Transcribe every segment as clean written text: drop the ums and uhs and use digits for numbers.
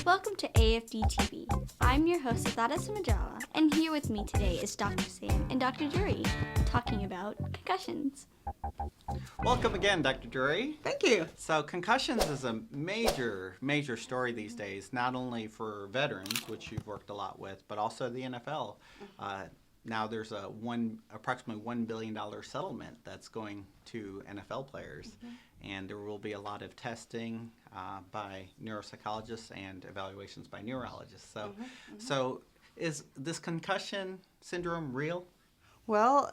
Welcome to AFD TV. I'm your host, Azada Samajala, and here with me today is Dr. Sam and Dr. Jury talking about concussions. Welcome again, Dr. Drury. Thank you. So concussions is a major story these days, not only for veterans, which you've worked a lot with, but also the NFL. Now there's approximately $1 billion settlement that's going to NFL players, and there will be a lot of testing by neuropsychologists and evaluations by neurologists. So is this concussion syndrome real? Well,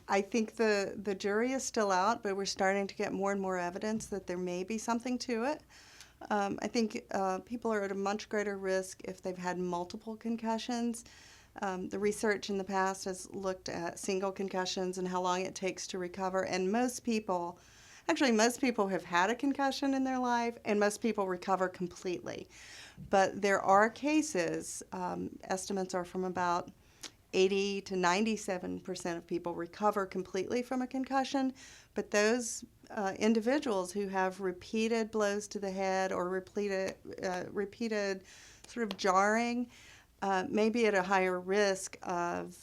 I think the jury is still out, but we're starting to get more and more evidence that there may be something to it. I think people are at a much greater risk if they've had multiple concussions. The research in the past has looked at single concussions and how long it takes to recover, and most people have had a concussion in their life, and most people recover completely. But there are cases, estimates are from about 80 to 97% of people recover completely from a concussion, but those individuals who have repeated blows to the head or repeated sort of jarring may be at a higher risk of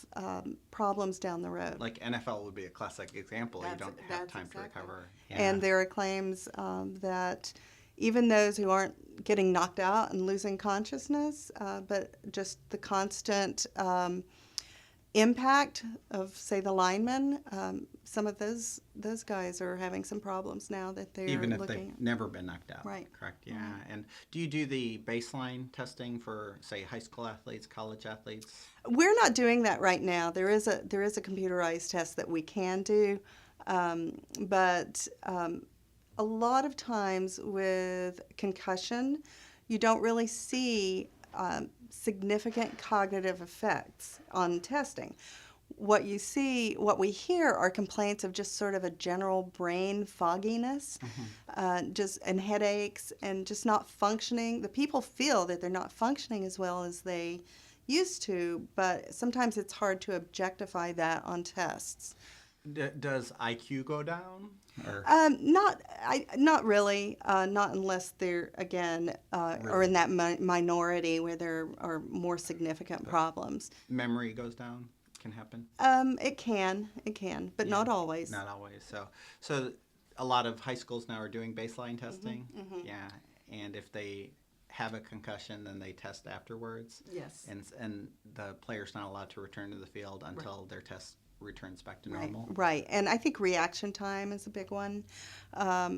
problems down the road. Like NFL would be a classic example. You don't have time to recover. Yeah. And there are claims that even those who aren't getting knocked out and losing consciousness, but just the constant impact of, say, the linemen, some of those guys are having some problems now that they're even if looking they've never been knocked out. Right. Correct. Yeah. And do you do the baseline testing for, say, high school athletes, college athletes? We're not doing that right now. There is a computerized test that we can do, but a lot of times with concussion, you don't really see significant cognitive effects on testing. What we hear are complaints of just sort of a general brain fogginess, and headaches, and just not functioning. The people feel that they're not functioning as well as they used to, but sometimes it's hard to objectify that on tests. Does IQ go down? Or? Not really. Not unless they're, again, are in that minority where there are more significant problems. Memory goes down? Can happen? It can, but not always. Not always. So a lot of high schools now are doing baseline testing. Yeah, and if they have a concussion, then they test afterwards. Yes. And the player's not allowed to return to the field until their test returns back to normal. Right. And I think reaction time is a big one.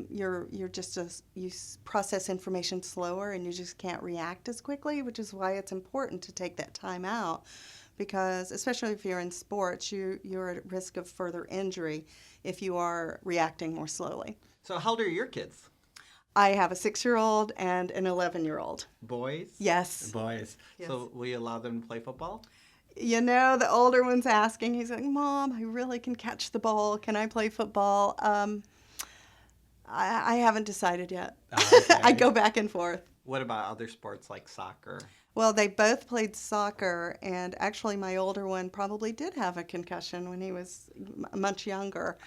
You process information slower, and you just can't react as quickly, which is why it's important to take that time out, because especially if you're in sports, you're at risk of further injury if you are reacting more slowly. So how old are your kids? I have a 6-year-old and an 11-year-old. Boys? Yes. Boys. Yes. So will you allow them to play football? The older one's asking. He's like, Mom, I really can catch the ball. Can I play football? I haven't decided yet. Okay. I go back and forth. What about other sports like soccer? Well, they both played soccer, and actually my older one probably did have a concussion when he was much younger,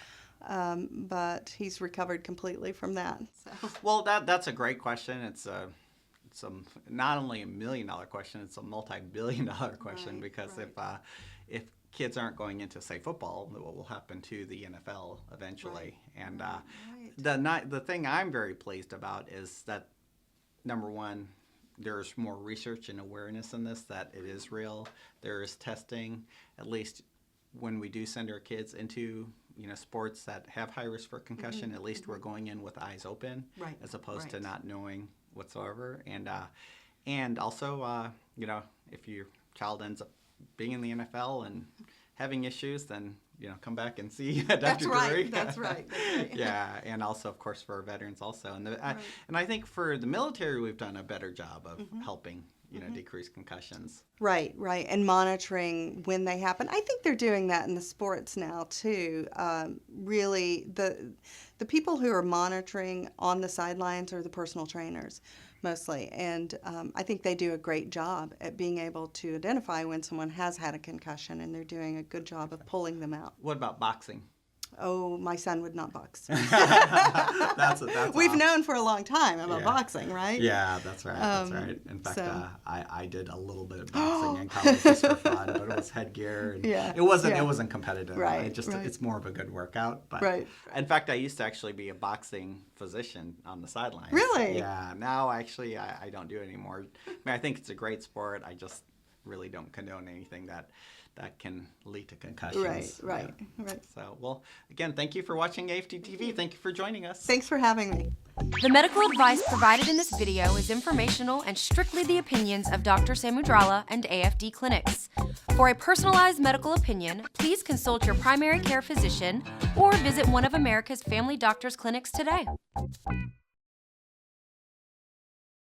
but he's recovered completely from that. So. Well, that's a great question. It's not only $1 million question, it's a multi-billion-dollar question, because if kids aren't going into, say, football, what will happen to the NFL eventually? And the thing I'm very pleased about is that, number one, there's more research and awareness in this, that it is real. There is testing. At least when we do send our kids into sports that have high risk for concussion, at least we're going in with eyes open, as opposed to not knowing whatsoever. And also, if your child ends up being in the NFL and having issues, then come back and see Dr. Drury. That's right. Yeah, and also, of course, for veterans also. And I think for the military, we've done a better job of helping decrease concussions. Right, and monitoring when they happen. I think they're doing that in the sports now too. Really, the people who are monitoring on the sidelines are the personal trainers, mostly. And I think they do a great job at being able to identify when someone has had a concussion, and they're doing a good job of pulling them out. What about boxing? oh, my son would not box. that's We've awesome. known for a long time about Yeah. boxing, right? Yeah, that's right. That's right. In fact, so- I did a little bit of boxing in college just for fun, but it was headgear. And Yeah, it wasn't yeah. competitive. Right, It just right. it's more of a good workout. But Right. in fact, I used to actually be a boxing physician on the sidelines. Really? Yeah. Now actually I don't do it anymore. I mean, I think it's a great sport. I just really don't condone anything that can lead to concussions. Right. So, well, again, thank you for watching AFD TV. Thank you for joining us. Thanks for having me. The medical advice provided in this video is informational and strictly the opinions of Dr. Samudrala and AFD Clinics. For a personalized medical opinion, please consult your primary care physician or visit one of America's family doctors' clinics today.